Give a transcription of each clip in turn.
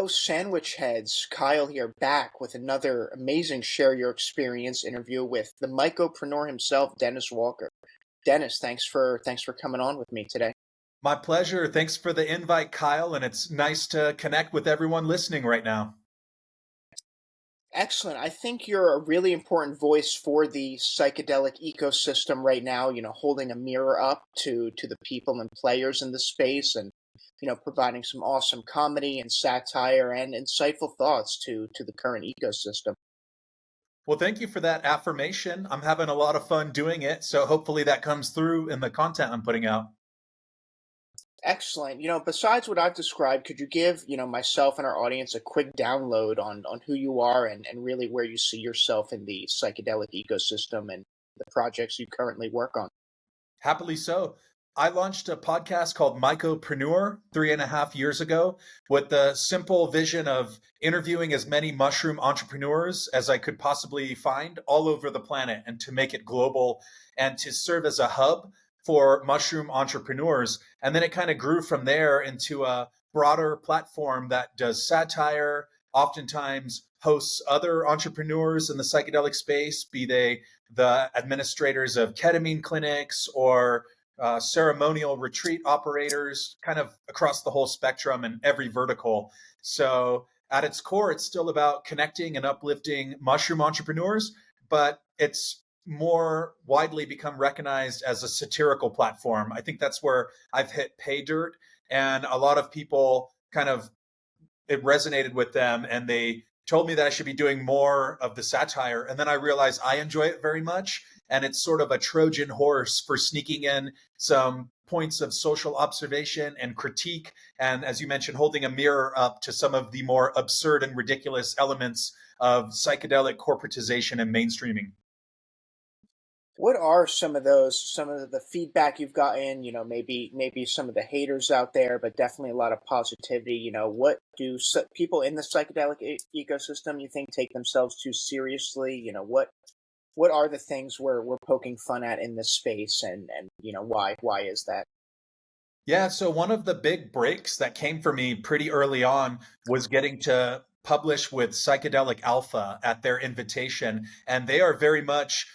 Hello, sandwich heads. Kyle here, back with another amazing share your experience interview with the mycopreneur himself, Dennis Walker. Dennis, thanks for coming on with me today. My pleasure. Thanks for the invite, Kyle, and it's nice to connect with everyone listening right now. Excellent. I think you're a really important voice for the psychedelic ecosystem right now, holding a mirror up to the people and players in the space and providing some awesome comedy and satire and insightful thoughts to the current ecosystem. Well, thank you for that affirmation. I'm having a lot of fun doing it, so hopefully that comes through in the content I'm putting out. Excellent. Besides what I've described, could you give, myself and our audience a quick download on who you are and really where you see yourself in the psychedelic ecosystem and the projects you currently work on? Happily so. I launched a podcast called Mycopreneur 3.5 years ago with the simple vision of interviewing as many mushroom entrepreneurs as I could possibly find all over the planet and to make it global and to serve as a hub for mushroom entrepreneurs. And then it kind of grew from there into a broader platform that does satire, oftentimes hosts other entrepreneurs in the psychedelic space, be they the administrators of ketamine clinics or ceremonial retreat operators, kind of across the whole spectrum and every vertical. So at its core, it's still about connecting and uplifting mushroom entrepreneurs, but it's more widely become recognized as a satirical platform. I think that's where I've hit pay dirt, and a lot of people kind of it resonated with them and they told me that I should be doing more of the satire. And then I realized I enjoy it very much. And it's sort of a Trojan horse for sneaking in some points of social observation and critique. And as you mentioned, holding a mirror up to some of the more absurd and ridiculous elements of psychedelic corporatization and mainstreaming. What are some of the feedback you've gotten, maybe some of the haters out there, but definitely a lot of positivity. What do people in the psychedelic ecosystem you think take themselves too seriously? What are the things we're poking fun at in this space, and why is that? Yeah, so one of the big breaks that came for me pretty early on was getting to publish with Psychedelic Alpha at their invitation. And they are very much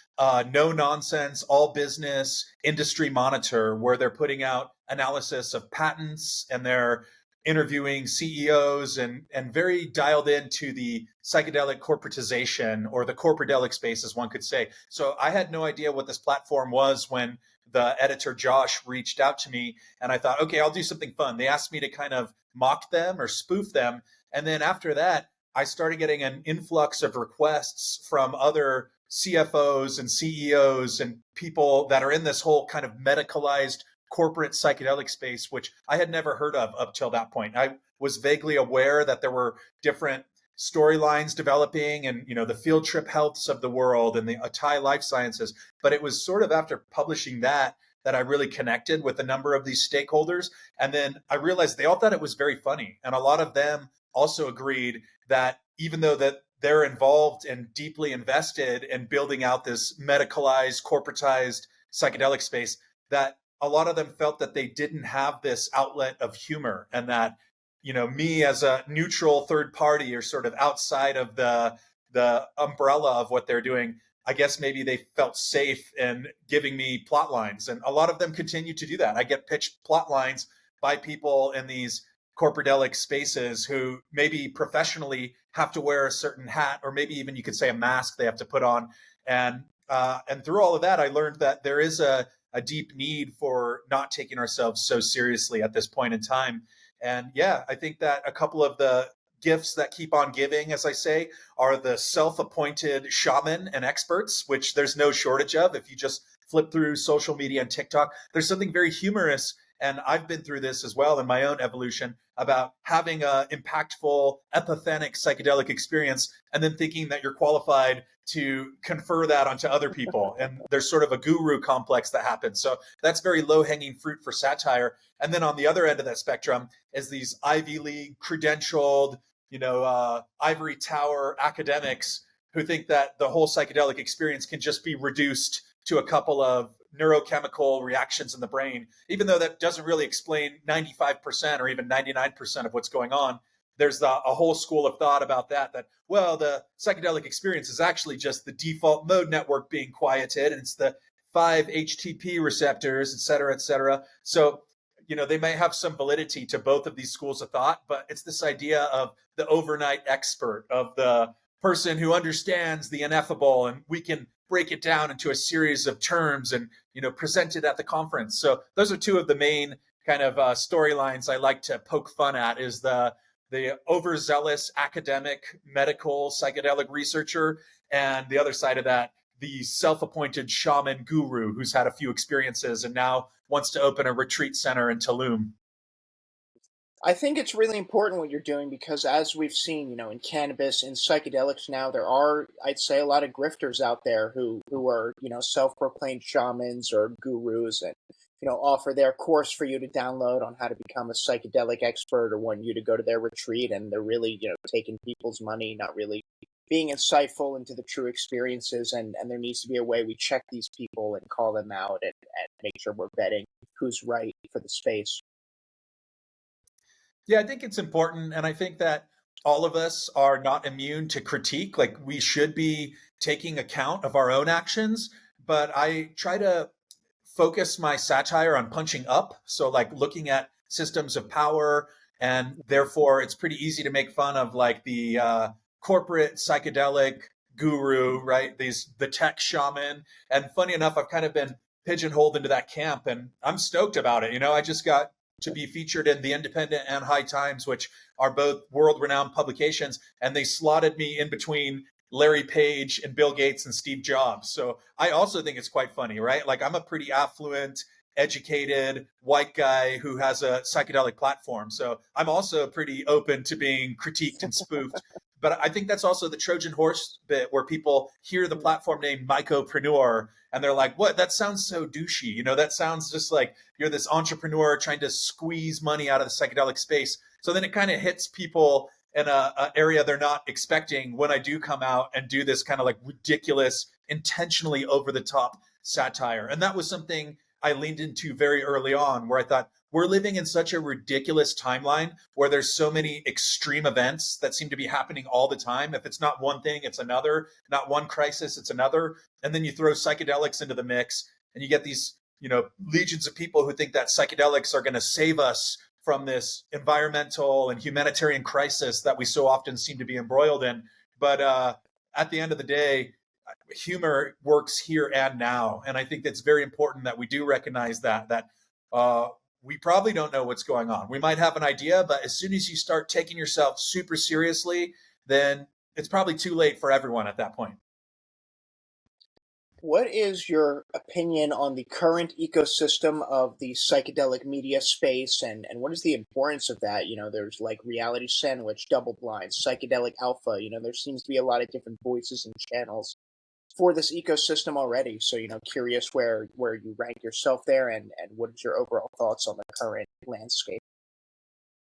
no nonsense, all business industry monitor, where they're putting out analysis of patents and they're interviewing CEOs and very dialed into the psychedelic corporatization or the corporadelic space, as one could say. So I had no idea what this platform was when the editor Josh reached out to me, and I thought, okay, I'll do something fun. They asked me to kind of mock them or spoof them. And then after that, I started getting an influx of requests from other CFOs and CEOs and people that are in this whole kind of medicalized corporate psychedelic space, which I had never heard of up till that point. I was vaguely aware that there were different storylines developing and the field trip healths of the world and the Atai life sciences, but it was sort of after publishing that I really connected with a number of these stakeholders. And then I realized they all thought it was very funny, and a lot of them also agreed that even though that they're involved and deeply invested in building out this medicalized corporatized psychedelic space, that a lot of them felt that they didn't have this outlet of humor, and that me as a neutral third party or sort of outside of the umbrella of what they're doing, I guess maybe they felt safe in giving me plot lines. And a lot of them continue to do that. I get pitched plot lines by people in these corporadelic spaces who maybe professionally have to wear a certain hat, or maybe even you could say a mask they have to put on. And through all of that, I learned that there is a deep need for not taking ourselves so seriously at this point in time. And yeah, I think that a couple of the gifts that keep on giving, as I say, are the self-appointed shaman and experts, which there's no shortage of. If you just flip through social media and TikTok, there's something very humorous. And I've been through this as well in my own evolution about having a impactful, epiphanic psychedelic experience and then thinking that you're qualified to confer that onto other people. And there's sort of a guru complex that happens. So that's very low hanging fruit for satire. And then on the other end of that spectrum is these Ivy League credentialed, ivory tower academics who think that the whole psychedelic experience can just be reduced to a couple of neurochemical reactions in the brain, even though that doesn't really explain 95% or even 99% of what's going on. there's a whole school of thought about that, well, the psychedelic experience is actually just the default mode network being quieted, and it's the 5 HTP receptors, et cetera, et cetera. So, they may have some validity to both of these schools of thought, but it's this idea of the overnight expert, of the person who understands the ineffable, and we can break it down into a series of terms and present it at the conference. So those are two of the main kind of storylines I like to poke fun at, is the overzealous academic medical psychedelic researcher, and the other side of that, the self-appointed shaman guru who's had a few experiences and now wants to open a retreat center in Tulum. I think it's really important what you're doing because, as we've seen, in cannabis and psychedelics now, there are, I'd say, a lot of grifters out there who are, self-proclaimed shamans or gurus, and offer their course for you to download on how to become a psychedelic expert, or want you to go to their retreat, and they're really, taking people's money, not really being insightful into the true experiences. And there needs to be a way we check these people and call them out, and make sure we're vetting who's right for the space. Yeah, I think it's important. And I think that all of us are not immune to critique. Like, we should be taking account of our own actions. But I try to focus my satire on punching up. So, like, looking at systems of power. And therefore, it's pretty easy to make fun of, like, the corporate psychedelic guru, right? The tech shaman. And funny enough, I've kind of been pigeonholed into that camp, and I'm stoked about it. I just got to be featured in The Independent and High Times, which are both world-renowned publications, and they slotted me in between Larry Page and Bill Gates and Steve Jobs. So I also think it's quite funny, right? Like, I'm a pretty affluent, educated white guy who has a psychedelic platform. So I'm also pretty open to being critiqued and spoofed. But I think that's also the Trojan horse bit, where people hear the platform name Mycopreneur and they're like, what? That sounds so douchey. That sounds just like you're this entrepreneur trying to squeeze money out of the psychedelic space. So then it kind of hits people in a area they're not expecting when I do come out and do this kind of like ridiculous, intentionally over the top satire. And that was something I leaned into very early on, where I thought, we're living in such a ridiculous timeline where there's so many extreme events that seem to be happening all the time. If it's not one thing, it's another. Not one crisis, it's another. And then you throw psychedelics into the mix, and you get these, legions of people who think that psychedelics are going to save us from this environmental and humanitarian crisis that we so often seem to be embroiled in. But at the end of the day, humor works here and now. And I think it's very important that we do recognize that we probably don't know what's going on. We might have an idea, but as soon as you start taking yourself super seriously, then it's probably too late for everyone at that point. What is your opinion on the current ecosystem of the psychedelic media space, and what is the importance of that? There's like Reality Sandwich, Double Blind, Psychedelic Alpha. There seems to be a lot of different voices and channels for this ecosystem already. So, curious where you rank yourself there, and what is your overall thoughts on the current landscape?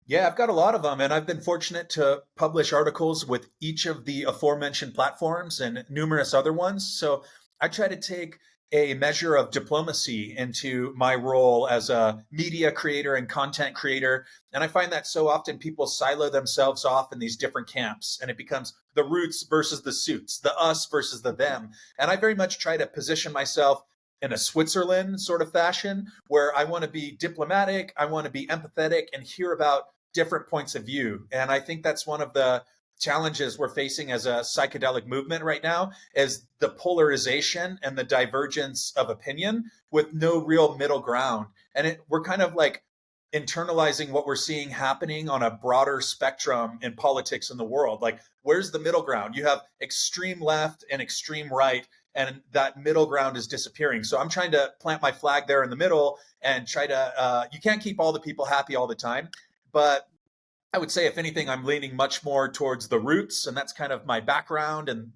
Yeah, I've got a lot of them, and I've been fortunate to publish articles with each of the aforementioned platforms and numerous other ones. So I try to take a measure of diplomacy into my role as a media creator and content creator. And I find that so often people silo themselves off in these different camps, and it becomes the roots versus the suits, the us versus the them. And I very much try to position myself in a Switzerland sort of fashion, where I want to be diplomatic, I want to be empathetic, and hear about different points of view. And I think that's one of the challenges we're facing as a psychedelic movement right now, is the polarization and the divergence of opinion with no real middle ground. And we're kind of like internalizing what we're seeing happening on a broader spectrum in politics in the world. Like, where's the middle ground? You have extreme left and extreme right, and that middle ground is disappearing. So I'm trying to plant my flag there in the middle and try to, you can't keep all the people happy all the time. But I would say, if anything, I'm leaning much more towards the roots, and that's kind of my background, and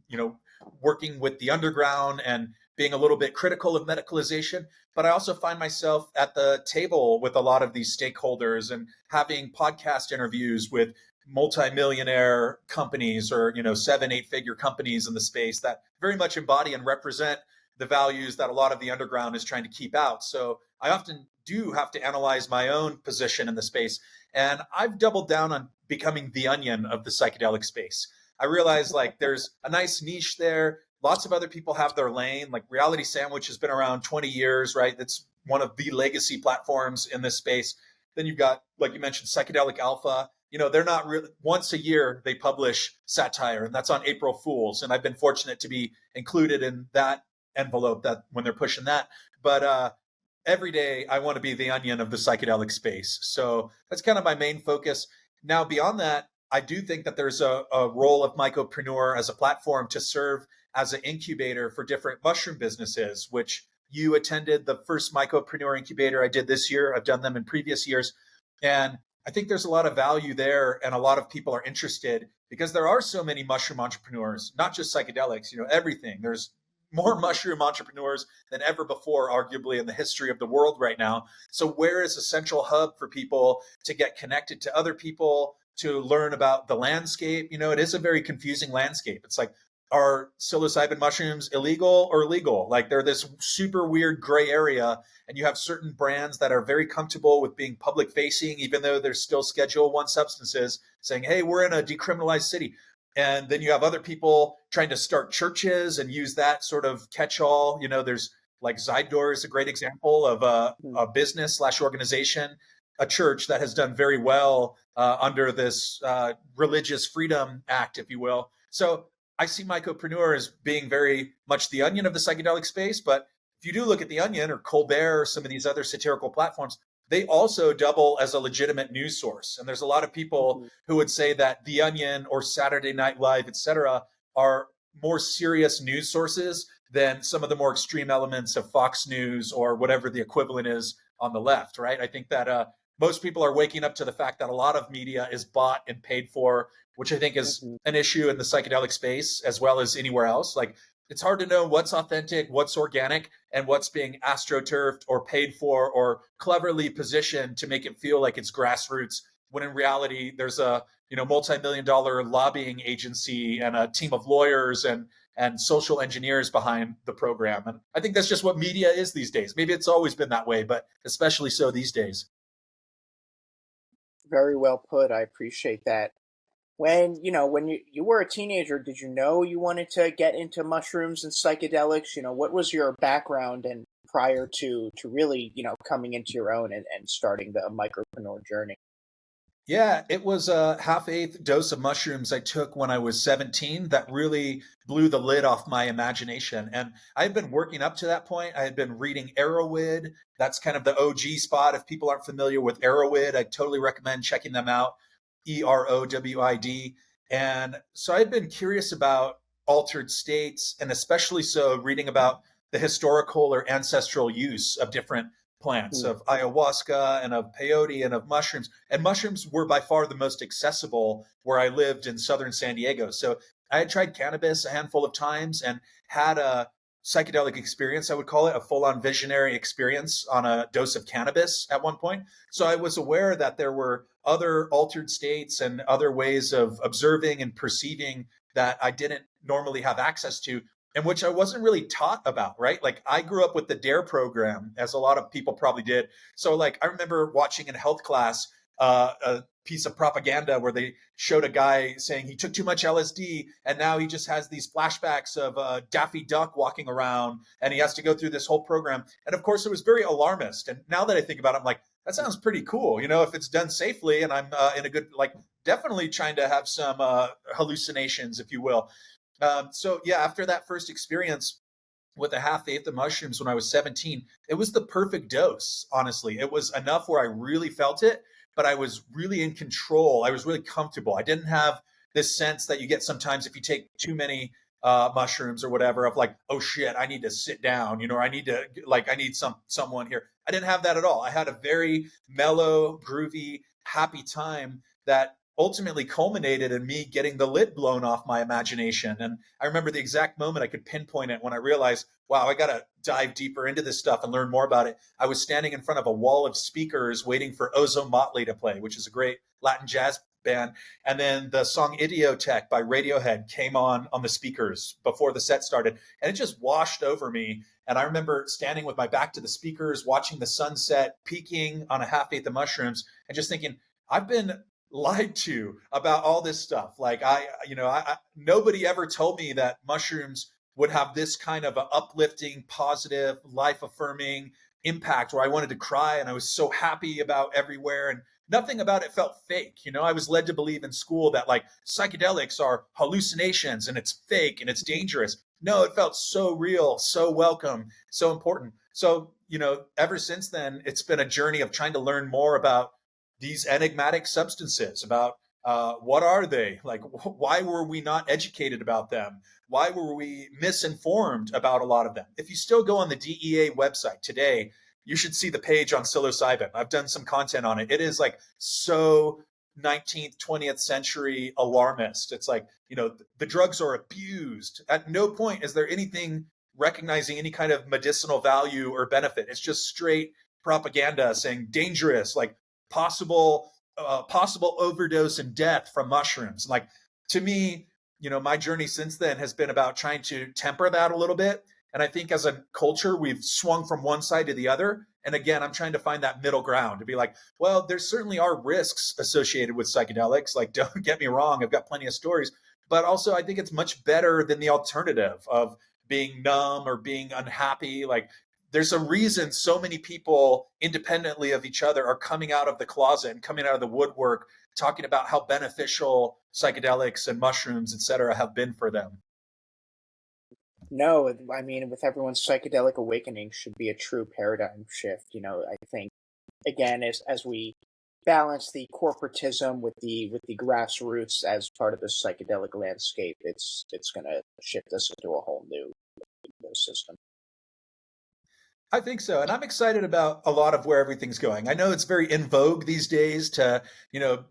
working with the underground and being a little bit critical of medicalization. But I also find myself at the table with a lot of these stakeholders and having podcast interviews with multimillionaire companies, or 7, 8 figure companies in the space that very much embody and represent the values that a lot of the underground is trying to keep out. So I often do have to analyze my own position in the space. And I've doubled down on becoming the onion of the psychedelic space. I realize like there's a nice niche there. Lots of other people have their lane. Like Reality Sandwich has been around 20 years, right? That's one of the legacy platforms in this space. Then you've got, like you mentioned, Psychedelic Alpha. You know, they're not really, once a year they publish satire, and that's on April Fools. And I've been fortunate to be included in that envelope that when they're pushing that. But every day I want to be the onion of the psychedelic space. So that's kind of my main focus. Now, beyond that, I do think that there's a role of Mycopreneur as a platform to serve as an incubator for different mushroom businesses, which you attended the first Mycopreneur incubator I did this year. I've done them in previous years. And I think there's a lot of value there, and a lot of people are interested because there are so many mushroom entrepreneurs, not just psychedelics, you know, everything. There's more mushroom entrepreneurs than ever before, arguably, in the history of the world right now. So where is a central hub for people to get connected to other people, to learn about the landscape? You know, it is a very confusing landscape. It's like, are psilocybin mushrooms illegal or legal? Like they're this super weird gray area, and you have certain brands that are very comfortable with being public facing, even though they're still Schedule 1 substances, saying, hey, we're in a decriminalized city. And then you have other people trying to start churches and use that sort of catch-all. You know, there's like Zydor is a great example of a business slash organization, a church that has done very well under this Religious Freedom Act, if you will. So I see Mycopreneur as being very much the onion of the psychedelic space. But if you do look at the Onion or Colbert or some of these other satirical platforms, they also double as a legitimate news source. And there's a lot of people who would say that the Onion or Saturday Night Live, et cetera, are more serious news sources than some of the more extreme elements of Fox News or whatever the equivalent is on the left, right? I think that most people are waking up to the fact that a lot of media is bought and paid for, which I think is an issue in the psychedelic space as well as anywhere else. Like it's hard to know what's authentic, what's organic, and what's being astroturfed or paid for or cleverly positioned to make it feel like it's grassroots, when in reality there's a multi-million-dollar lobbying agency and a team of lawyers and social engineers behind the program. And I think that's just what media is these days. Maybe it's always been that way, but especially so these days. Very well put. I appreciate that. When you were a teenager, did you know you wanted to get into mushrooms and psychedelics? You know, what was your background and prior to really, coming into your own and starting the micropreneur journey? Yeah, it was a half-eighth dose of mushrooms I took when I was 17 that really blew the lid off my imagination. And I had been working up to that point. I had been reading Arrowid. That's kind of the OG spot. If people aren't familiar with Arrowid, I totally recommend checking them out. EROWID. And so I had been curious about altered states, and especially so reading about the historical or ancestral use of different plants, of ayahuasca and of peyote and of mushrooms. And mushrooms were by far the most accessible where I lived in southern San Diego. So I had tried cannabis a handful of times and had a psychedelic experience, I would call it, a full-on visionary experience on a dose of cannabis at one point. So I was aware that there were other altered states and other ways of observing and perceiving that I didn't normally have access to, and which I wasn't really taught about, right? Like I grew up with the DARE program, as a lot of people probably did. So like I remember watching in health class a piece of propaganda where they showed a guy saying he took too much LSD and now he just has these flashbacks of Daffy Duck walking around and he has to go through this whole program. And of course, it was very alarmist. And now that I think about it, I'm like, that sounds pretty cool, if it's done safely and I'm in a good, like, definitely trying to have some hallucinations, if you will. So yeah, after that first experience with a half-eighth of mushrooms when I was 17, it was the perfect dose, honestly. It was enough where I really felt it, but I was really in control. I was really comfortable. I didn't have this sense that you get sometimes if you take too many mushrooms or whatever of like, oh shit, I need to sit down, or I need to, like, I need someone here. I didn't have that at all. I had a very mellow, groovy, happy time that ultimately culminated in me getting the lid blown off my imagination. And I remember the exact moment I could pinpoint it when I realized, wow, I got to dive deeper into this stuff and learn more about it. I was standing in front of a wall of speakers waiting for Ozo Motley to play, which is a great Latin jazz band. And then the song Idiotech by Radiohead came on the speakers before the set started. And it just washed over me. And I remember standing with my back to the speakers, watching the sunset, peeking on a half eighth of mushrooms, and just thinking, I've been lied to about all this stuff. Like nobody ever told me that mushrooms would have this kind of a uplifting, positive, life affirming impact where I wanted to cry and I was so happy about everywhere, and nothing about it felt fake. I was led to believe in school that like psychedelics are hallucinations and it's fake and it's dangerous. No, it felt so real, so welcome, so important. So, ever since then, it's been a journey of trying to learn more about these enigmatic substances, about what are they? Like, why were we not educated about them? Why were we misinformed about a lot of them? If you still go on the DEA website today, you should see the page on psilocybin. I've done some content on it. It is like so 19th, 20th century alarmist. It's like, the drugs are abused. At no point is there anything recognizing any kind of medicinal value or benefit. It's just straight propaganda saying dangerous, like possible overdose and death from mushrooms. Like, to me, my journey since then has been about trying to temper that a little bit. And I think as a culture, we've swung from one side to the other. And again, I'm trying to find that middle ground to be like, well, there certainly are risks associated with psychedelics. Like, don't get me wrong, I've got plenty of stories. But also, I think it's much better than the alternative of being numb or being unhappy. Like, there's a reason so many people independently of each other are coming out of the closet and coming out of the woodwork, talking about how beneficial psychedelics and mushrooms, et cetera, have been for them. No, I mean, with everyone's psychedelic awakening should be a true paradigm shift. I think again, as we balance the corporatism with the grassroots as part of the psychedelic landscape, it's going to shift us into a whole new ecosystem. I think so. And I'm excited about a lot of where everything's going. I know it's very in vogue these days to,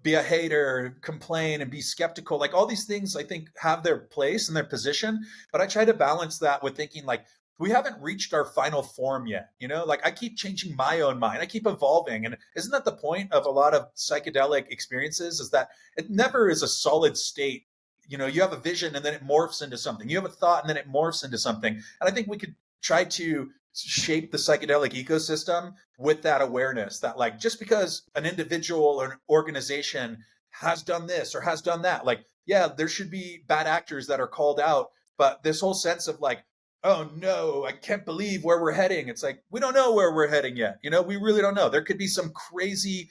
be a hater, complain and be skeptical. Like, all these things I think have their place and their position, but I try to balance that with thinking like, we haven't reached our final form yet. Like, I keep changing my own mind. I keep evolving. And isn't that the point of a lot of psychedelic experiences, is that it never is a solid state. You have a vision and then it morphs into something. You have a thought and then it morphs into something. And I think we could try to shape the psychedelic ecosystem with that awareness that, like, just because an individual or an organization has done this or has done that, like, yeah, there should be bad actors that are called out, but this whole sense of like, oh no, I can't believe where we're heading. It's like, we don't know where we're heading yet. We really don't know. There could be some crazy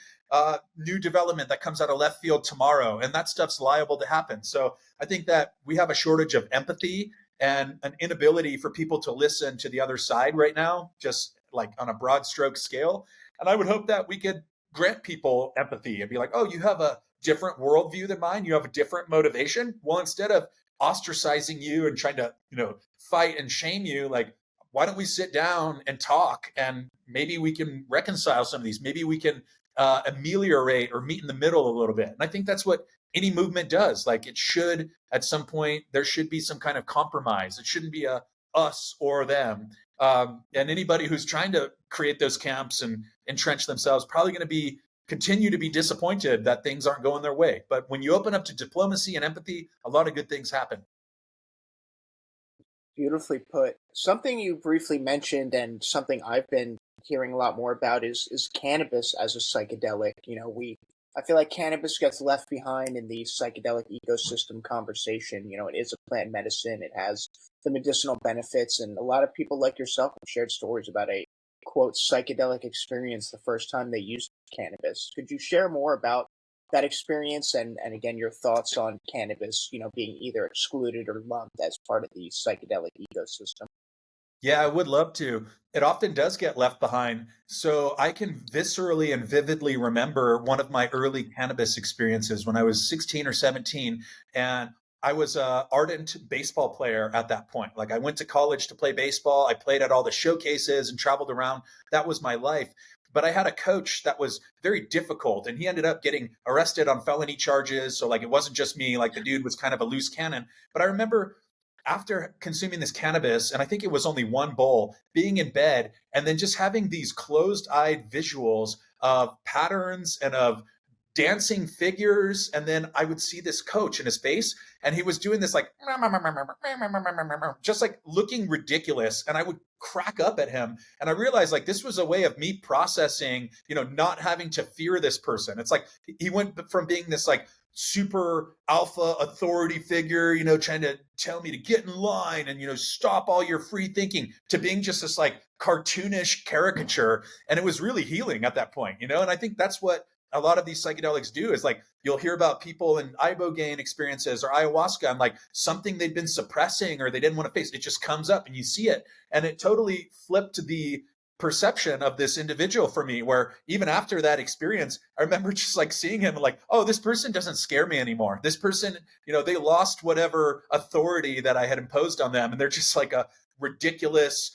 new development that comes out of left field tomorrow, and that stuff's liable to happen. So I think that we have a shortage of empathy and an inability for people to listen to the other side right now, just like on a broad stroke scale. And I would hope that we could grant people empathy and be like, oh, you have a different worldview than mine. You have a different motivation. Well, instead of ostracizing you and trying to, fight and shame you, like, why don't we sit down and talk, and maybe we can reconcile some of these. Maybe we can ameliorate or meet in the middle a little bit. And I think that's what any movement does. Like, it should, at some point, there should be some kind of compromise. It shouldn't be a us or them. And anybody who's trying to create those camps and entrench themselves probably going to continue to be disappointed that things aren't going their way. But when you open up to diplomacy and empathy, a lot of good things happen. Beautifully put. Something you briefly mentioned, and something I've been hearing a lot more about, is cannabis as a psychedelic. I feel like cannabis gets left behind in the psychedelic ecosystem conversation. It is a plant medicine. It has the medicinal benefits, and a lot of people like yourself have shared stories about a quote psychedelic experience the first time they used cannabis. Could you share more about that experience, and again, your thoughts on cannabis, being either excluded or lumped as part of the psychedelic ecosystem? Yeah, I would love to. It often does get left behind. So I can viscerally and vividly remember one of my early cannabis experiences when I was 16 or 17. And I was a ardent baseball player at that point. Like, I went to college to play baseball. I played at all the showcases and traveled around. That was my life. But I had a coach that was very difficult, and he ended up getting arrested on felony charges. So like, it wasn't just me, like the dude was kind of a loose cannon. But I remember after consuming this cannabis, and I think it was only one bowl, being in bed and then just having these closed-eyed visuals of patterns and of dancing figures. And then I would see this coach in his face, and he was doing this like, just like looking ridiculous. And I would crack up at him. And I realized like this was a way of me processing, not having to fear this person. It's like he went from being this like super alpha authority figure, trying to tell me to get in line and, stop all your free thinking, to being just this like cartoonish caricature. And it was really healing at that point, and I think that's what a lot of these psychedelics do, is like you'll hear about people in ibogaine experiences or ayahuasca, and like something they've been suppressing or they didn't want to face, it just comes up and you see it. And it totally flipped the perception of this individual for me, where even after that experience, I remember just like seeing him like, oh, this person doesn't scare me anymore. This person, they lost whatever authority that I had imposed on them, and they're just like a ridiculous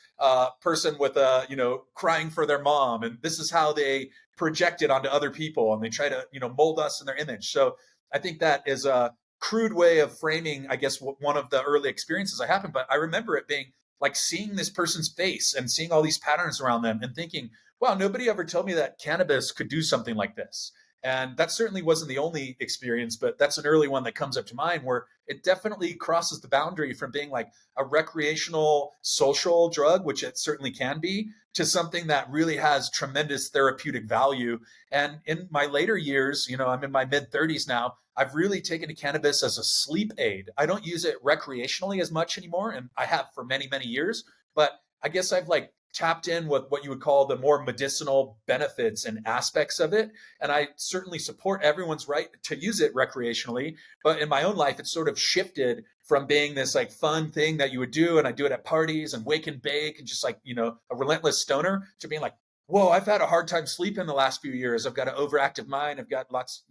person with a, crying for their mom. And this is how they project it onto other people, and they try to, mold us in their image. So I think that is a crude way of framing, I guess, one of the early experiences I happened. But I remember it being like seeing this person's face and seeing all these patterns around them and thinking, wow, nobody ever told me that cannabis could do something like this. And that certainly wasn't the only experience, but that's an early one that comes up to mind, where it definitely crosses the boundary from being like a recreational social drug, which it certainly can be, to something that really has tremendous therapeutic value. And in my later years, I'm in my mid 30s now, I've really taken to cannabis as a sleep aid. I don't use it recreationally as much anymore, and I have for many, many years. But I guess I've like tapped in with what you would call the more medicinal benefits and aspects of it. And I certainly support everyone's right to use it recreationally. But in my own life, it's sort of shifted from being this like fun thing that you would do, and I do it at parties and wake and bake and just like, a relentless stoner, to being like, whoa, I've had a hard time sleeping the last few years. I've got an overactive mind. I've got lots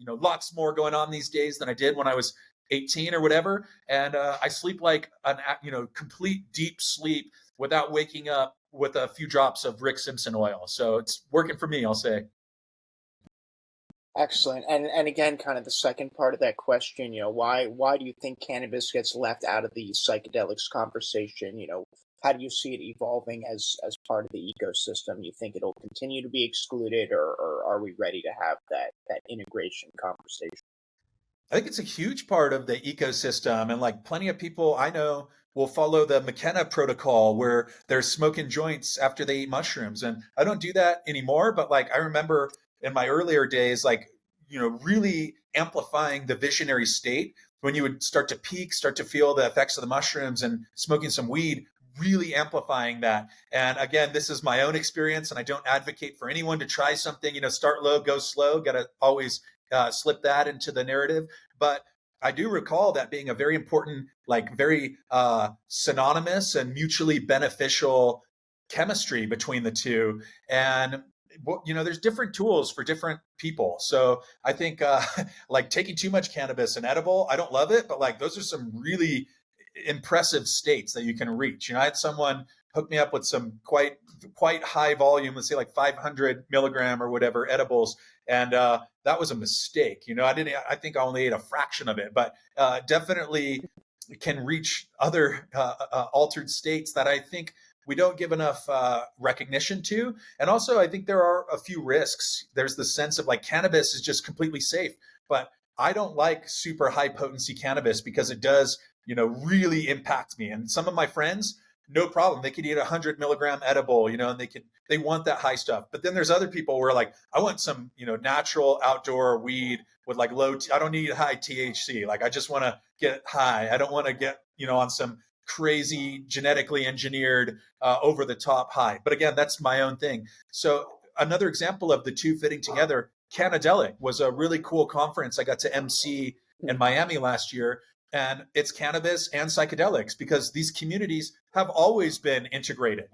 more going on these days than I did when I was 18 or whatever. And I sleep like an, complete deep sleep without waking up with a few drops of Rick Simpson oil. So it's working for me, I'll say. Excellent. And again, kind of the second part of that question, why do you think cannabis gets left out of the psychedelics conversation? How do you see it evolving as part of the ecosystem? You think it'll continue to be excluded, or are we ready to have that integration conversation? I think it's a huge part of the ecosystem. And like plenty of people I know will follow the McKenna protocol, where they're smoking joints after they eat mushrooms. And I don't do that anymore. But like I remember in my earlier days, like, really amplifying the visionary state when you would start to peak, start to feel the effects of the mushrooms, and smoking some weed, really amplifying that. And again, this is my own experience, and I don't advocate for anyone to try something, start low, go slow. Got to always slip that into the narrative. But I do recall that being a very important, like very synonymous and mutually beneficial chemistry between the two. And there's different tools for different people. So I think like taking too much cannabis and edible, I don't love it, but like those are some really impressive states that you can reach. I had someone hook me up with some quite high volume, let's say like 500 milligram or whatever edibles, and that was a mistake. I think I only ate a fraction of it, but definitely can reach other altered states that I think we don't give enough recognition to. And also, I think there are a few risks. There's the sense of like cannabis is just completely safe, but I don't like super high potency cannabis because it does, really impact me. And some of my friends, no problem, they could eat 100 milligram edible, and they want that high stuff. But then there's other people where like, I want some, natural outdoor weed with like I don't need high THC. Like I just want to get high. I don't want to get, on some crazy genetically engineered over the top high. But again, that's my own thing. So another example of the two fitting together, Cannadelic was a really cool conference I got to MC in Miami last year. And it's cannabis and psychedelics, because these communities have always been integrated.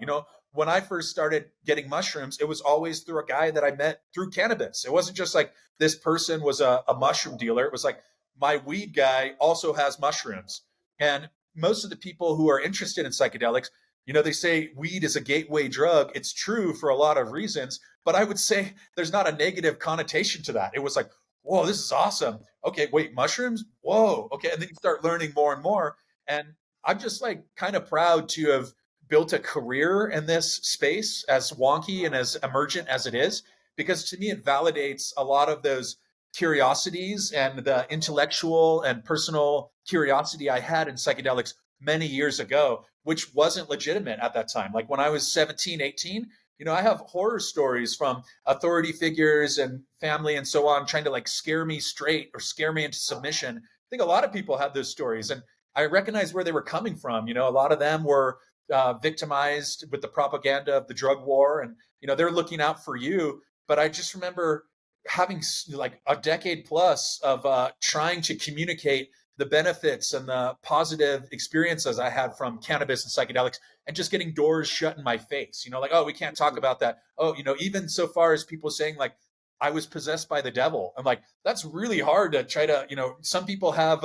When I first started getting mushrooms, it was always through a guy that I met through cannabis. It wasn't just like this person was a mushroom dealer. It was like my weed guy also has mushrooms. And most of the people who are interested in psychedelics, they say weed is a gateway drug. It's true for a lot of reasons, but I would say there's not a negative connotation to that. It was like, whoa, this is awesome. Okay, wait, mushrooms? Whoa. Okay. And then you start learning more and more. And I'm just like kind of proud to have built a career in this space, as wonky and as emergent as it is, because to me, it validates a lot of those curiosities and the intellectual and personal curiosity I had in psychedelics many years ago, which wasn't legitimate at that time. Like when I was 17, 18, I have horror stories from authority figures and family and so on trying to like scare me straight or scare me into submission. I think a lot of people have those stories, and I recognize where they were coming from. A lot of them were victimized with the propaganda of the drug war, and they're looking out for you. But I just remember having like a decade plus of trying to communicate the benefits and the positive experiences I had from cannabis and psychedelics, and just getting doors shut in my face. Like, oh, we can't talk about that. Oh, even so far as people saying like I was possessed by the devil. I'm like, that's really hard to try to, some people have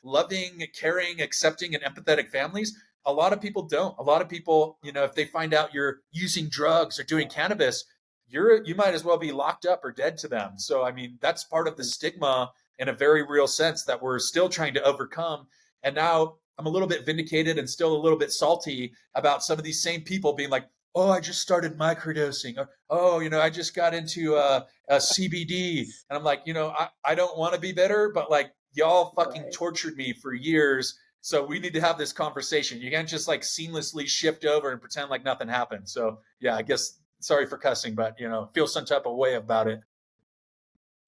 loving, caring, accepting, and empathetic families. A lot of people don't. A lot of people, if they find out you're using drugs or doing cannabis, you might as well be locked up or dead to them. So, I mean, that's part of the stigma in a very real sense that we're still trying to overcome. And now I'm a little bit vindicated and still a little bit salty about some of these same people being like, oh, I just started microdosing, or, oh, I just got into a CBD. And I'm like, I don't want to be bitter, but like y'all fucking Right. tortured me for years. So we need to have this conversation. You can't just like seamlessly shift over and pretend like nothing happened. So yeah, I guess, sorry for cussing, but feel some type of way about it.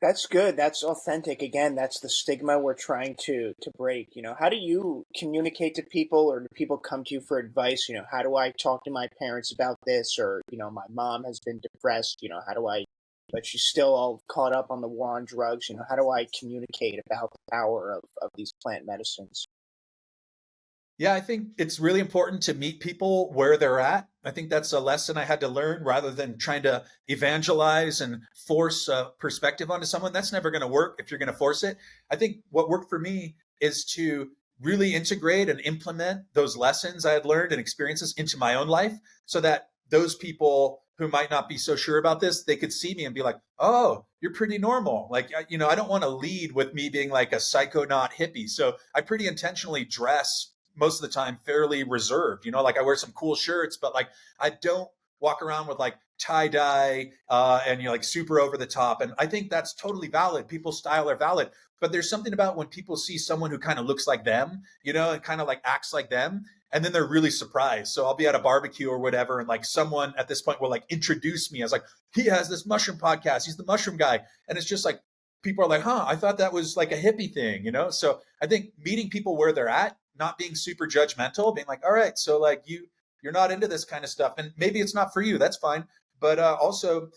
That's good. That's authentic. Again, that's the stigma we're trying to break. How do you communicate to people, or do people come to you for advice? How do I talk to my parents about this? Or, my mom has been depressed. How do I, but she's still all caught up on the war on drugs. How do I communicate about the power of these plant medicines? Yeah, I think it's really important to meet people where they're at. I think that's a lesson I had to learn rather than trying to evangelize and force a perspective onto someone. That's never going to work if you're going to force it. I think what worked for me is to really integrate and implement those lessons I had learned and experiences into my own life so that those people who might not be so sure about this, they could see me and be like, oh, you're pretty normal. Like, I don't want to lead with me being like a psychonaut hippie. So I pretty intentionally dress most of the time fairly reserved. Like I wear some cool shirts, but like I don't walk around with like tie dye and like super over the top. And I think that's totally valid. People's style are valid, but there's something about when people see someone who kind of looks like them, and kind of like acts like them, and then they're really surprised. So I'll be at a barbecue or whatever, and like someone at this point will like introduce me as like, he has this mushroom podcast, he's the mushroom guy, and it's just like people are like, huh, I thought that was like a hippie thing. So I think meeting people where they're at, not being super judgmental, being like, all right, so like you're not into this kind of stuff, and maybe it's not for you, that's fine. But also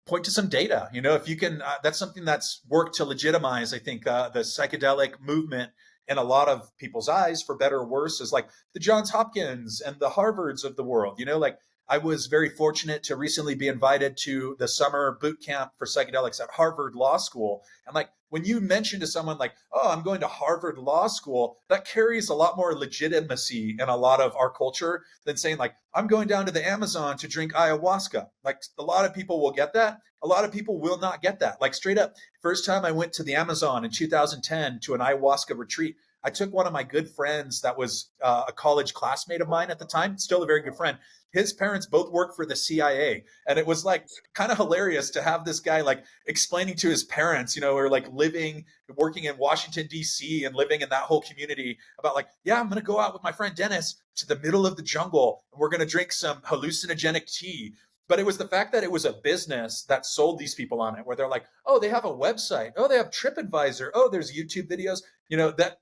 point to some data. If you can, that's something that's worked to legitimize, I think, the psychedelic movement in a lot of people's eyes, for better or worse, is like the Johns Hopkins and the Harvards of the world. Like I was very fortunate to recently be invited to the summer boot camp for psychedelics at Harvard Law School. And like when you mention to someone like, oh, I'm going to Harvard Law School, that carries a lot more legitimacy in a lot of our culture than saying like, I'm going down to the Amazon to drink ayahuasca. Like a lot of people will get that. A lot of people will not get that. Like straight up, first time I went to the Amazon in 2010 to an ayahuasca retreat, I took one of my good friends that was a college classmate of mine at the time, still a very good friend. His parents both worked for the CIA. And it was like kind of hilarious to have this guy like explaining to his parents, or like living, working in Washington, D.C. and living in that whole community about like, yeah, I'm going to go out with my friend Dennis to the middle of the jungle and we're going to drink some hallucinogenic tea. But it was the fact that it was a business that sold these people on it, where they're like, oh, they have a website. Oh, they have TripAdvisor. Oh, there's YouTube videos, that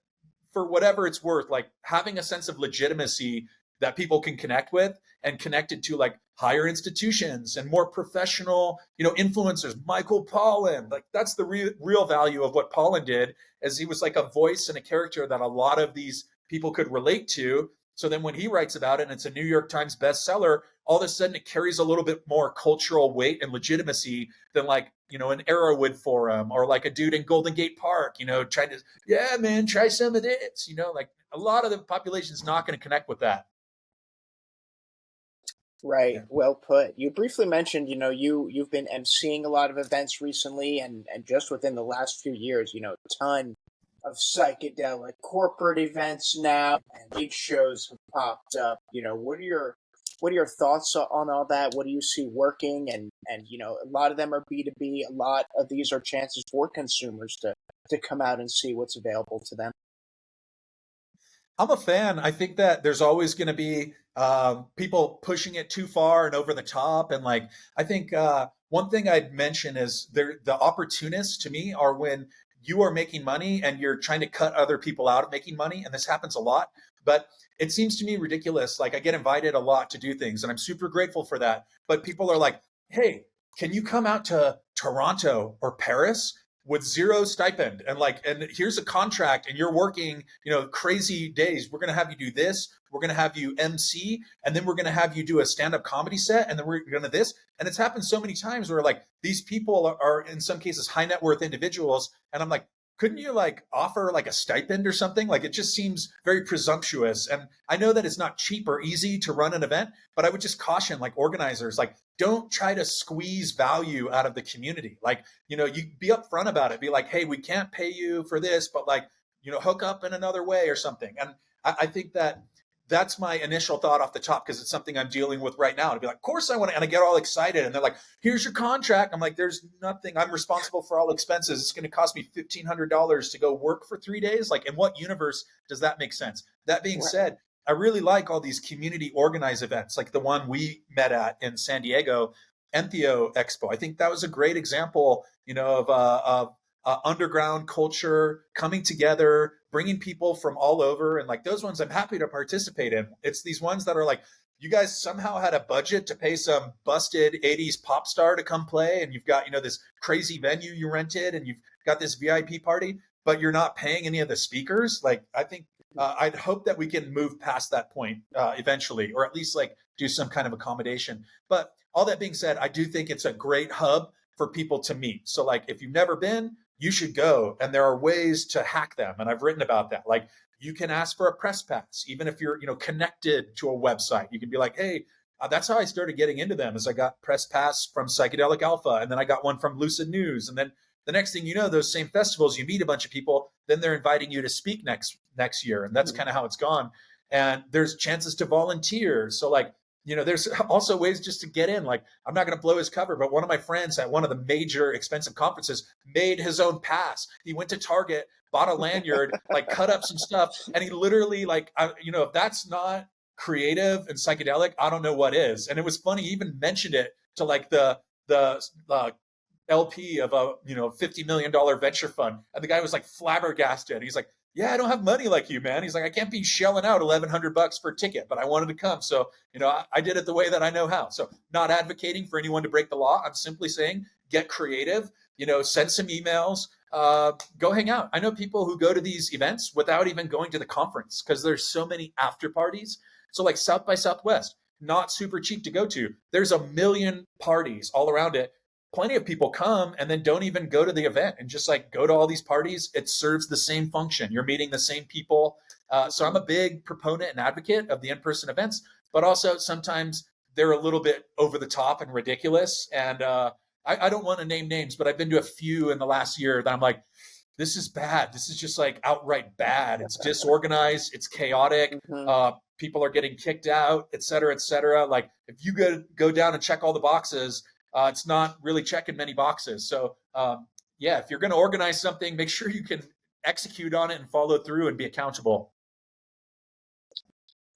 for whatever it's worth, like having a sense of legitimacy that people can connect with and connected to like higher institutions and more professional, influencers. Michael Pollan, like that's the real value of what Pollan did, as he was like a voice and a character that a lot of these people could relate to. So then when he writes about it and it's a New York Times bestseller, all of a sudden it carries a little bit more cultural weight and legitimacy than like, an Arrowwood forum or like a dude in Golden Gate Park, trying to, yeah, man, try some of this, like a lot of the population is not going to connect with that. Right. Yeah. Well put. You briefly mentioned, you've been emceeing a lot of events recently, and just within the last few years, a ton of psychedelic corporate events now and big shows have popped up. What are your what are your thoughts on all that? What do you see working? And a lot of them are B2B. A lot of these are chances for consumers to come out and see what's available to them. I'm a fan. I think that there's always going to be people pushing it too far and over the top. And like, I think one thing I'd mention is the opportunists to me are when you are making money and you're trying to cut other people out of making money. And this happens a lot, but it seems to me ridiculous. Like I get invited a lot to do things and I'm super grateful for that. But people are like, hey, can you come out to Toronto or Paris with zero stipend and here's a contract and you're working crazy days. We're going to have you do this, we're going to have you MC, and then we're going to have you do a stand-up comedy set, and then we're going to this. And it's happened so many times where like these people are in some cases high net worth individuals, and I'm like, couldn't you like offer like a stipend or something? Like it just seems very presumptuous. And I know that it's not cheap or easy to run an event, but I would just caution like organizers, like don't try to squeeze value out of the community. Like, you be upfront about it. Be like, hey, we can't pay you for this, but like, hook up in another way or something. And I think that that's my initial thought off the top because it's something I'm dealing with right now. To be like, of course I want to, and I get all excited, and they're like, "Here's your contract." I'm like, "There's nothing. I'm responsible for all expenses. It's going to cost me $1,500 to go work for 3 days." Like, in what universe does that make sense? That being Right. said, I really like all these community organized events, like the one we met at in San Diego, Entheo Expo. I think that was a great example, of underground culture coming together, bringing people from all over. And like those ones I'm happy to participate in. It's these ones that are like, you guys somehow had a budget to pay some busted 80s pop star to come play. And you've got, this crazy venue you rented and you've got this VIP party, but you're not paying any of the speakers. Like, I think I'd hope that we can move past that point eventually, or at least like do some kind of accommodation. But all that being said, I do think it's a great hub for people to meet. So like, if you've never been, you should go. And there are ways to hack them. And I've written about that. Like you can ask for a press pass, even if you're, connected to a website. You can be like, hey, that's how I started getting into them is I got press pass from Psychedelic Alpha. And then I got one from Lucid News. And then the next thing you know, those same festivals, you meet a bunch of people, then they're inviting you to speak next year. And that's kind of how it's gone. And there's chances to volunteer. So like, there's also ways just to get in. Like, I'm not going to blow his cover, but one of my friends at one of the major expensive conferences made his own pass. He went to Target, bought a lanyard, like cut up some stuff. And he literally if that's not creative and psychedelic, I don't know what is. And it was funny. He even mentioned it to like the LP of a $50 million venture fund, and the guy was like flabbergasted. He's like, "Yeah, I don't have money like you, man." He's like, "I can't be shelling out $1,100 for a ticket, but I wanted to come, so I did it the way that I know how." So, not advocating for anyone to break the law. I'm simply saying, get creative. Send some emails. Go hang out. I know people who go to these events without even going to the conference because there's so many after parties. So, like South by Southwest, not super cheap to go to. There's a million parties all around it. Plenty of people come and then don't even go to the event and just like go to all these parties. It serves the same function. You're meeting the same people. So I'm a big proponent and advocate of the in-person events, but also sometimes they're a little bit over the top and ridiculous. And I don't want to name names, but I've been to a few in the last year that I'm like, this is bad. This is just like outright bad. It's disorganized. It's chaotic. Hmm. People are getting kicked out, et cetera, et cetera. Like if you go down and check all the boxes, it's not really checking many boxes. So yeah, if you're going to organize something, make sure you can execute on it and follow through and be accountable.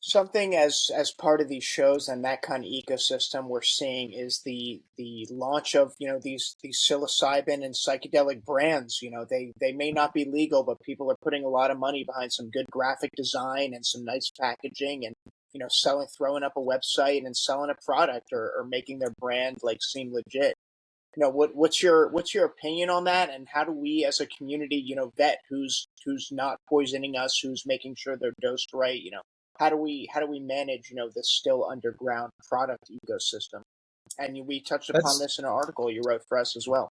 Something as part of these shows and that kind of ecosystem we're seeing is the launch of these psilocybin and psychedelic brands. They may not be legal, but people are putting a lot of money behind some good graphic design and some nice packaging, and throwing up a website and selling a product, or making their brand like seem legit. What's your opinion on that, and how do we as a community vet who's not poisoning us, who's making sure they're dosed right? How do we manage this still underground product ecosystem? And we touched upon That's this in an article you wrote for us as well.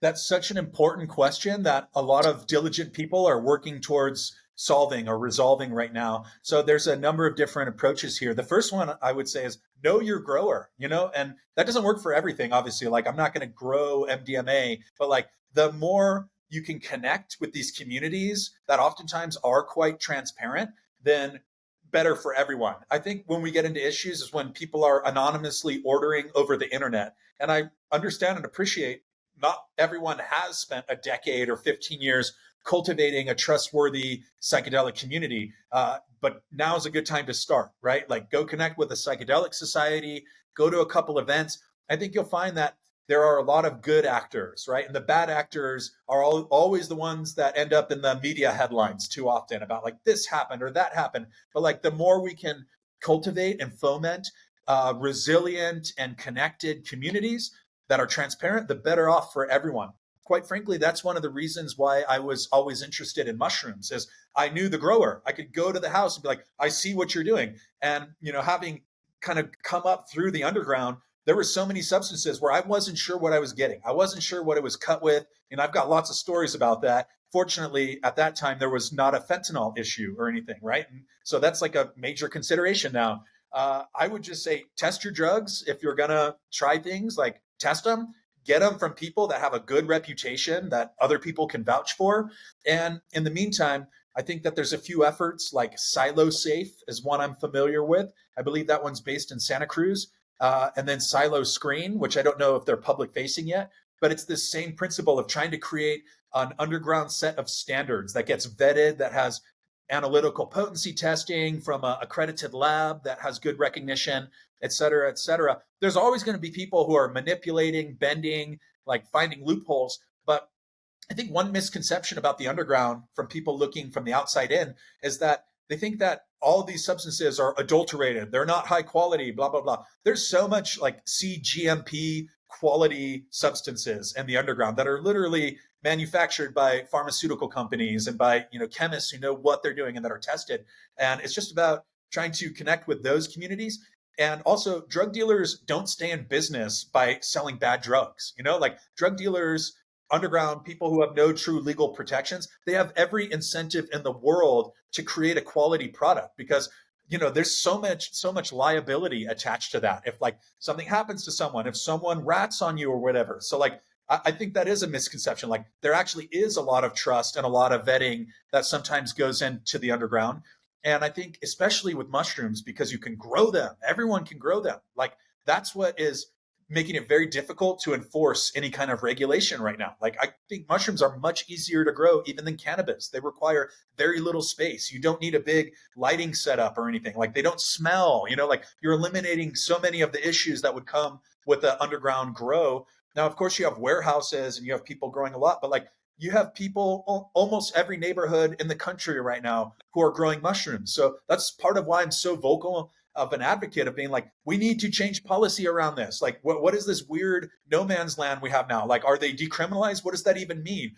That's such an important question that a lot of diligent people are working towards solving or resolving right now. So there's a number of different approaches here. The first one I would say is know your grower, and that doesn't work for everything, obviously. Like I'm not going to grow MDMA, but like the more you can connect with these communities that oftentimes are quite transparent, then better for everyone. I think when we get into issues is when people are anonymously ordering over the internet. And I understand and appreciate not everyone has spent a decade or 15 years cultivating a trustworthy psychedelic community. But now is a good time to start, right? Like go connect with a psychedelic society, go to a couple events. I think you'll find that there are a lot of good actors, right? And the bad actors are always the ones that end up in the media headlines too often about like this happened or that happened. But like the more we can cultivate and foment resilient and connected communities that are transparent, the better off for everyone. Quite frankly, that's one of the reasons why I was always interested in mushrooms is I knew the grower. I could go to the house and be like, I see what you're doing. And, you know, having kind of come up through the underground, there were so many substances where I wasn't sure what I was getting. I wasn't sure what it was cut with. And I've got lots of stories about that. Fortunately, at that time, there was not a fentanyl issue or anything, right? And so that's like a major consideration now. I would just say test your drugs. If you're going to try things, like test them, get them from people that have a good reputation that other people can vouch for. And in the meantime, I think that there's a few efforts like Silo Safe is one I'm familiar with. I believe that one's based in Santa Cruz. And then Silo Screen, which I don't know if they're public facing yet, but it's this same principle of trying to create an underground set of standards that gets vetted, that has analytical potency testing from an accredited lab that has good recognition, et cetera, et cetera. There's always going to be people who are manipulating, bending, like finding loopholes. But I think one misconception about the underground from people looking from the outside in is that they think that all of these substances are adulterated. They're not high quality, blah, blah, blah. There's so much like CGMP quality substances in the underground that are literally manufactured by pharmaceutical companies and by, you know, chemists who know what they're doing and that are tested. And it's just about trying to connect with those communities. And also, drug dealers don't stay in business by selling bad drugs. You know, like drug dealers, underground people who have no true legal protections, they have every incentive in the world to create a quality product because, you know, there's so much liability attached to that. If like something happens to someone, if someone rats on you or whatever. So like I think that is a misconception. Like there actually is a lot of trust and a lot of vetting that sometimes goes into the underground. And I think especially with mushrooms, because you can grow them, everyone can grow them. Like that's what is making it very difficult to enforce any kind of regulation right now. Like I think mushrooms are much easier to grow even than cannabis. They require very little space. You don't need a big lighting setup or anything. Like they don't smell, you know, like you're eliminating so many of the issues that would come with the underground grow. Now, of course, you have warehouses and you have people growing a lot, but like you have people almost every neighborhood in the country right now who are growing mushrooms. So that's part of why I'm so vocal of an advocate of being like, we need to change policy around this. Like, what is this weird no man's land we have now? Like, are they decriminalized? What does that even mean?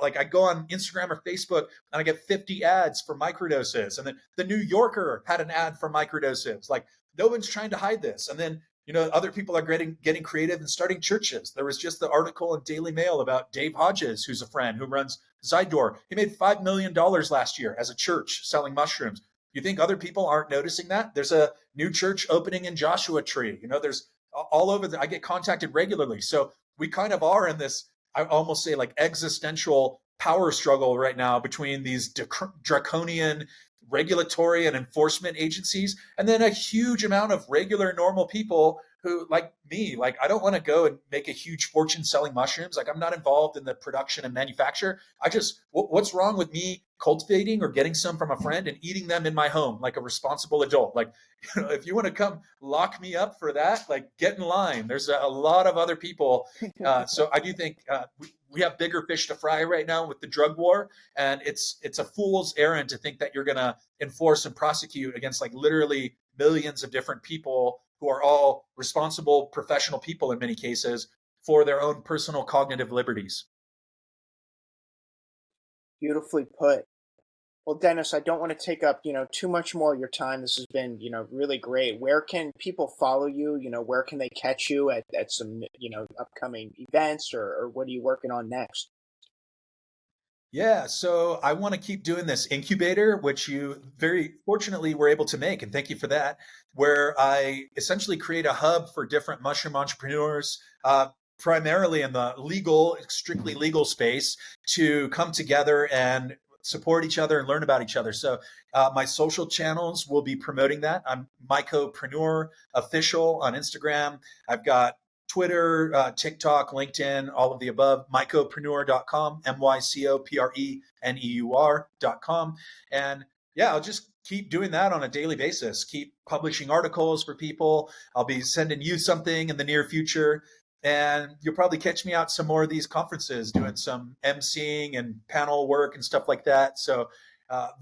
Like, I go on Instagram or Facebook and I get 50 ads for microdoses. And then the New Yorker had an ad for microdoses. Like, no one's trying to hide this. And then, you know, other people are getting creative and starting churches. There was just the article in Daily Mail about Dave Hodges, who's a friend who runs Zydor. He made $5 million last year as a church selling mushrooms. You think other people aren't noticing that? There's a new church opening in Joshua Tree. You know, there's all over. I get contacted regularly. So we kind of are in this, I almost say like existential power struggle right now between these draconian regulatory and enforcement agencies, and then a huge amount of regular, normal people who, like me, like I don't want to go and make a huge fortune selling mushrooms. Like I'm not involved in the production and manufacture. I just, what's wrong with me cultivating or getting some from a friend and eating them in my home like a responsible adult? Like, you know, if you want to come lock me up for that, like get in line. There's a lot of other people. So I do think we have bigger fish to fry right now with the drug war, and it's a fool's errand to think that you're going to enforce and prosecute against like literally millions of different people who are all responsible professional people in many cases for their own personal cognitive liberties. Beautifully put. Well, Dennis, I don't want to take up, too much more of your time. This has been, really great. Where can people follow you? Where can they catch you at some, upcoming events, or what are you working on next? Yeah, so I want to keep doing this incubator, which you very fortunately were able to make, and thank you for that, where I essentially create a hub for different mushroom entrepreneurs, primarily in the legal, strictly legal space, to come together and support each other and learn about each other. So my social channels will be promoting that. I'm Mycopreneur Official on Instagram. I've got Twitter, TikTok, LinkedIn, all of the above, mycopreneur.com, mycopreneur.com. And yeah, I'll just keep doing that on a daily basis, keep publishing articles for people. I'll be sending you something in the near future. And you'll probably catch me out some more of these conferences doing some emceeing and panel work and stuff like that. So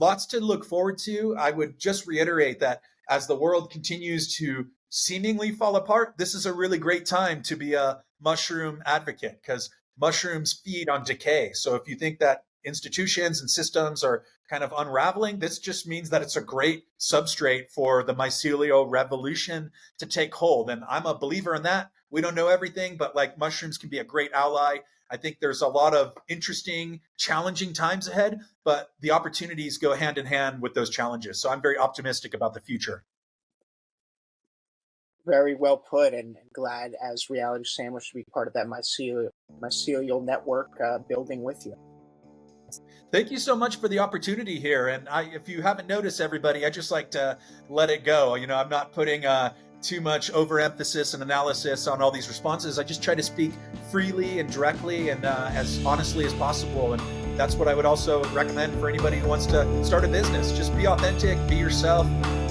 lots to look forward to. I would just reiterate that as the world continues to seemingly fall apart, this is a really great time to be a mushroom advocate because mushrooms feed on decay. So if you think that institutions and systems are kind of unraveling, this just means that it's a great substrate for the mycelial revolution to take hold. And I'm a believer in that. We don't know everything, but like mushrooms can be a great ally. I think there's a lot of interesting, challenging times ahead, but the opportunities go hand in hand with those challenges. So I'm very optimistic about the future. Very well put, and glad as Reality Sandwich to be part of that mycelial network building with you. Thank you so much for the opportunity here. And if you haven't noticed, everybody, I just like to let it go. You know, I'm not putting too much overemphasis and analysis on all these responses. I just try to speak freely and directly and as honestly as possible. And that's what I would also recommend for anybody who wants to start a business. Just be authentic, be yourself,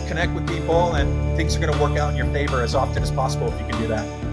connect with people, and things are going to work out in your favor as often as possible if you can do that.